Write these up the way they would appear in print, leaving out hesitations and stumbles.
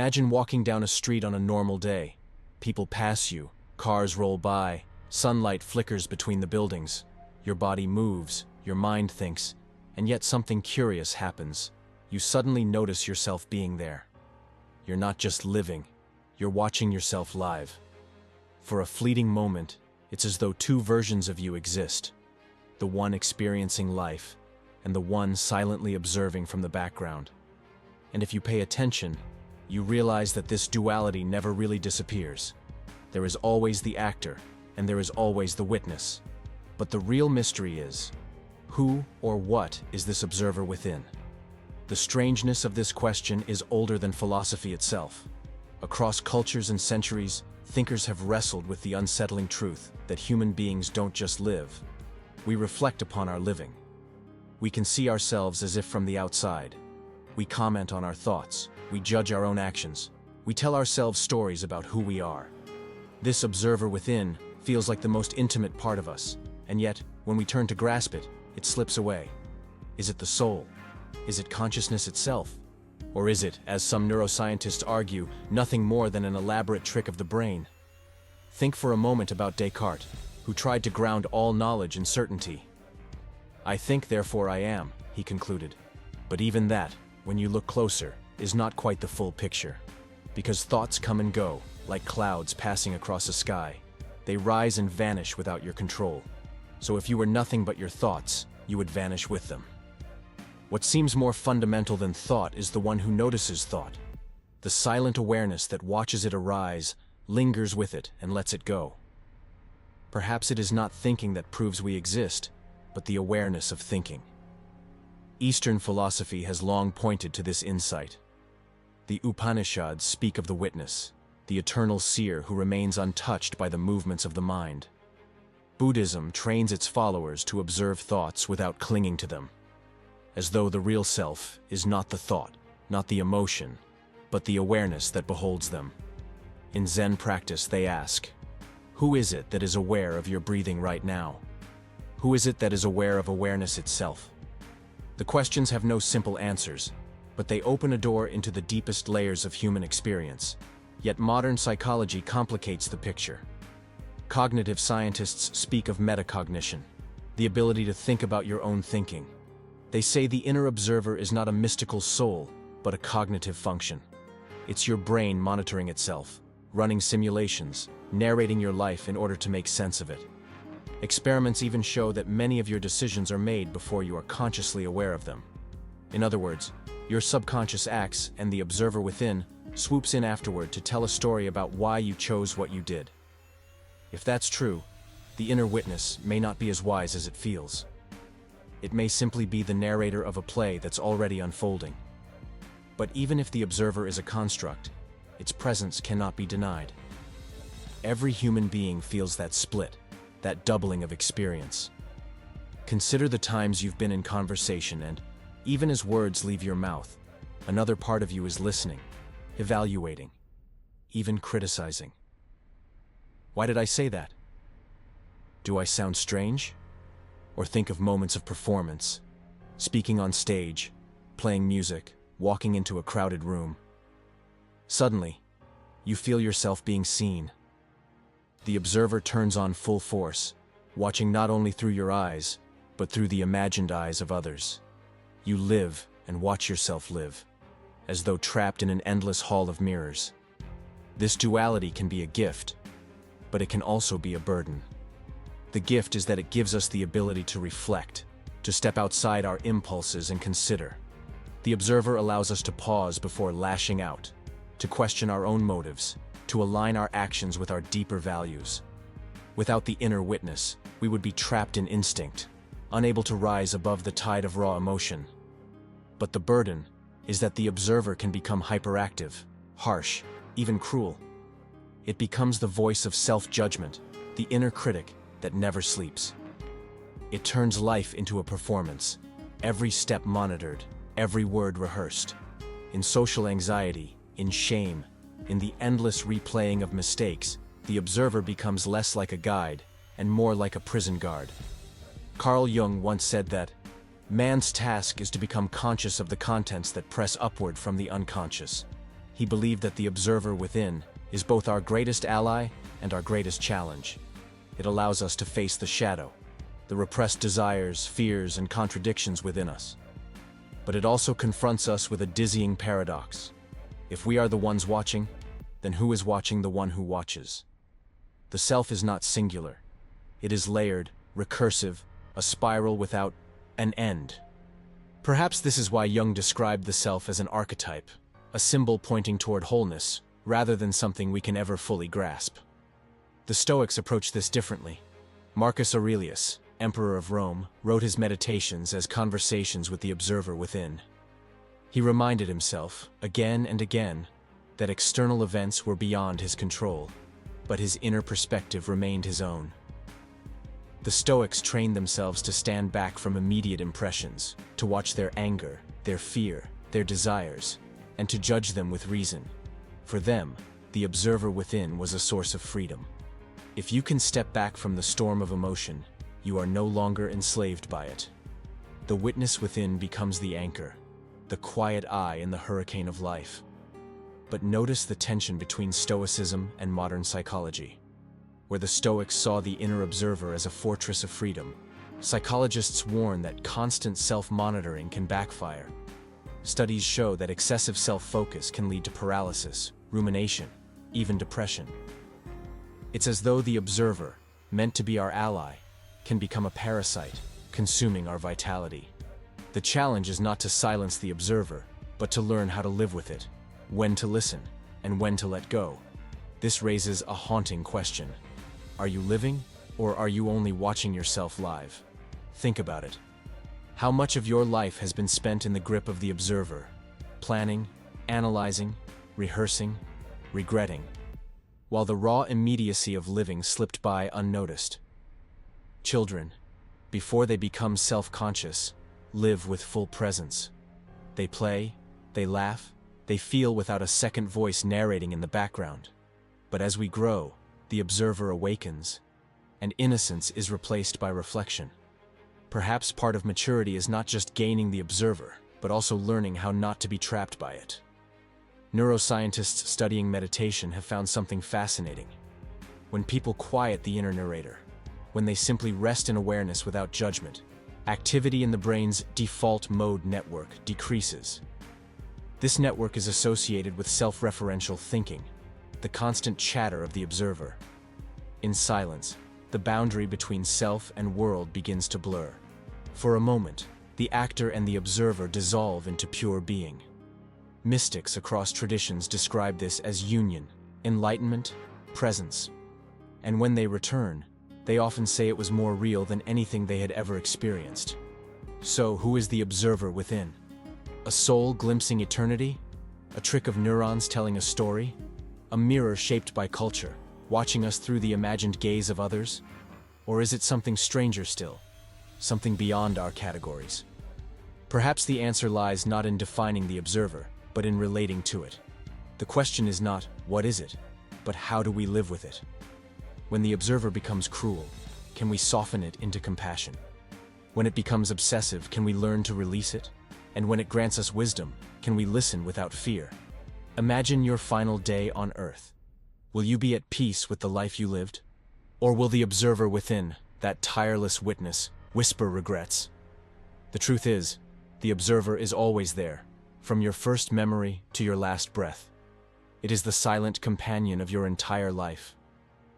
Imagine walking down a street on a normal day. People pass you, cars roll by, sunlight flickers between the buildings. Your body moves, your mind thinks, and yet something curious happens. You suddenly notice yourself being there. You're not just living, you're watching yourself live. For a fleeting moment, it's as though two versions of you exist. The one experiencing life, and the one silently observing from the background. And if you pay attention, you realize that this duality never really disappears. There is always the actor, and there is always the witness. But the real mystery is, who or what is this observer within? The strangeness of this question is older than philosophy itself. Across cultures and centuries, thinkers have wrestled with the unsettling truth that human beings don't just live. We reflect upon our living. We can see ourselves as if from the outside. We comment on our thoughts. We judge our own actions. We tell ourselves stories about who we are. This observer within feels like the most intimate part of us, and yet, when we turn to grasp it, it slips away. Is it the soul? Is it consciousness itself? Or is it, as some neuroscientists argue, nothing more than an elaborate trick of the brain? Think for a moment about Descartes, who tried to ground all knowledge in certainty. "I think, therefore I am," he concluded. But even that, when you look closer, is not quite the full picture. Because thoughts come and go, like clouds passing across a sky. They rise and vanish without your control. So if you were nothing but your thoughts, you would vanish with them. What seems more fundamental than thought is the one who notices thought. The silent awareness that watches it arise, lingers with it, and lets it go. Perhaps it is not thinking that proves we exist, but the awareness of thinking. Eastern philosophy has long pointed to this insight. The Upanishads speak of the witness, the eternal seer who remains untouched by the movements of the mind. Buddhism trains its followers to observe thoughts without clinging to them, as though the real self is not the thought, not the emotion, but the awareness that beholds them. In Zen practice, they ask, who is it that is aware of your breathing right now? Who is it that is aware of awareness itself? The questions have no simple answers, but they open a door into the deepest layers of human experience. Yet modern psychology complicates the picture. Cognitive scientists speak of metacognition, the ability to think about your own thinking. They say the inner observer is not a mystical soul, but a cognitive function. It's your brain monitoring itself, running simulations, narrating your life in order to make sense of it. Experiments even show that many of your decisions are made before you are consciously aware of them. In other words, your subconscious acts, and the observer within swoops in afterward to tell a story about why you chose what you did. If that's true, the inner witness may not be as wise as it feels. It may simply be the narrator of a play that's already unfolding. But even if the observer is a construct, its presence cannot be denied. Every human being feels that split, that doubling of experience. Consider the times you've been in conversation and, even as words leave your mouth, another part of you is listening, evaluating, even criticizing. Why did I say that? Do I sound strange? Or think of moments of performance, speaking on stage, playing music, walking into a crowded room. Suddenly, you feel yourself being seen. The observer turns on full force, watching not only through your eyes, but through the imagined eyes of others. You live and watch yourself live, as though trapped in an endless hall of mirrors. This duality can be a gift, but it can also be a burden. The gift is that it gives us the ability to reflect, to step outside our impulses and consider. The observer allows us to pause before lashing out, to question our own motives, to align our actions with our deeper values. Without the inner witness, we would be trapped in instinct, unable to rise above the tide of raw emotion. But the burden is that the observer can become hyperactive, harsh, even cruel. It becomes the voice of self-judgment, the inner critic that never sleeps. It turns life into a performance, every step monitored, every word rehearsed. In social anxiety, in shame, in the endless replaying of mistakes, the observer becomes less like a guide and more like a prison guard. Carl Jung once said that, "Man's task is to become conscious of the contents that press upward from the unconscious." he believed that the observer within is both our greatest ally and our greatest challenge. It allows us to face the shadow, the repressed desires, fears, and contradictions within us. But it also confronts us with a dizzying paradox. If we are the ones watching, then who is watching the one who watches? The self is not singular. It is layered, recursive, a spiral without an end. Perhaps this is why Jung described the self as an archetype, a symbol pointing toward wholeness, rather than something we can ever fully grasp. The Stoics approached this differently. Marcus Aurelius, Emperor of Rome, wrote his meditations as conversations with the observer within. He reminded himself, again and again, that external events were beyond his control, but his inner perspective remained his own. The Stoics trained themselves to stand back from immediate impressions, to watch their anger, their fear, their desires, and to judge them with reason. For them, the observer within was a source of freedom. If you can step back from the storm of emotion, you are no longer enslaved by it. The witness within becomes the anchor, the quiet eye in the hurricane of life. But notice the tension between Stoicism and modern psychology. Where the Stoics saw the inner observer as a fortress of freedom, psychologists warn that constant self-monitoring can backfire. Studies show that excessive self-focus can lead to paralysis, rumination, even depression. It's as though the observer, meant to be our ally, can become a parasite, consuming our vitality. The challenge is not to silence the observer, but to learn how to live with it, when to listen, and when to let go. This raises a haunting question. Are you living, or are you only watching yourself live? Think about it. How much of your life has been spent in the grip of the observer, planning, analyzing, rehearsing, regretting, while the raw immediacy of living slipped by unnoticed? Children, before they become self-conscious, live with full presence. They play, they laugh, they feel without a second voice narrating in the background. But as we grow, the observer awakens, and innocence is replaced by reflection. Perhaps part of maturity is not just gaining the observer, but also learning how not to be trapped by it. Neuroscientists studying meditation have found something fascinating. When people quiet the inner narrator, when they simply rest in awareness without judgment, activity in the brain's default mode network decreases. This network is associated with self-referential thinking, the constant chatter of the observer. In silence, the boundary between self and world begins to blur. For a moment, the actor and the observer dissolve into pure being. Mystics across traditions describe this as union, enlightenment, presence. And when they return, they often say it was more real than anything they had ever experienced. So, who is the observer within? A soul glimpsing eternity? A trick of neurons telling a story? A mirror shaped by culture, watching us through the imagined gaze of others? Or is it something stranger still? Something beyond our categories? Perhaps the answer lies not in defining the observer, but in relating to it. The question is not, what is it, but how do we live with it? When the observer becomes cruel, can we soften it into compassion? When it becomes obsessive, can we learn to release it? And when it grants us wisdom, can we listen without fear? Imagine your final day on Earth. Will you be at peace with the life you lived? Or will the observer within, that tireless witness, whisper regrets? The truth is, the observer is always there, from your first memory to your last breath. It is the silent companion of your entire life.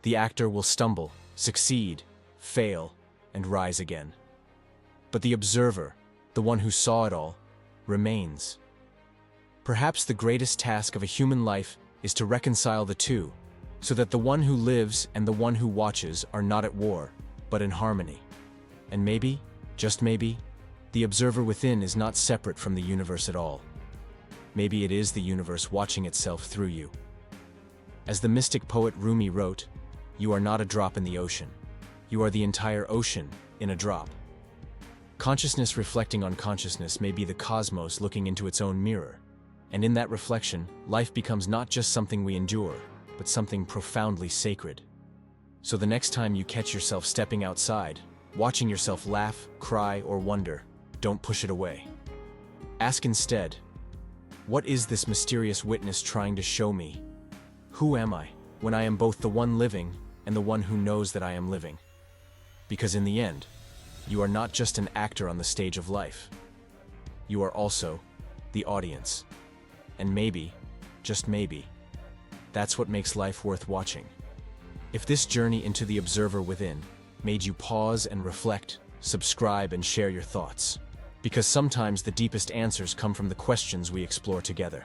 The actor will stumble, succeed, fail, and rise again. But the observer, the one who saw it all, remains. Perhaps the greatest task of a human life is to reconcile the two, so that the one who lives and the one who watches are not at war, but in harmony. And maybe, just maybe, the observer within is not separate from the universe at all. Maybe it is the universe watching itself through you. As the mystic poet Rumi wrote, "You are not a drop in the ocean. You are the entire ocean in a drop." Consciousness reflecting on consciousness may be the cosmos looking into its own mirror. And in that reflection, life becomes not just something we endure, but something profoundly sacred. So the next time you catch yourself stepping outside, watching yourself laugh, cry, or wonder, don't push it away. Ask instead, What is this mysterious witness trying to show me? Who am I, when I am both the one living and the one who knows that I am living? Because in the end, you are not just an actor on the stage of life. You are also the audience. And maybe, just maybe, that's what makes life worth watching. If this journey into the observer within made you pause and reflect, subscribe and share your thoughts. Because sometimes the deepest answers come from the questions we explore together.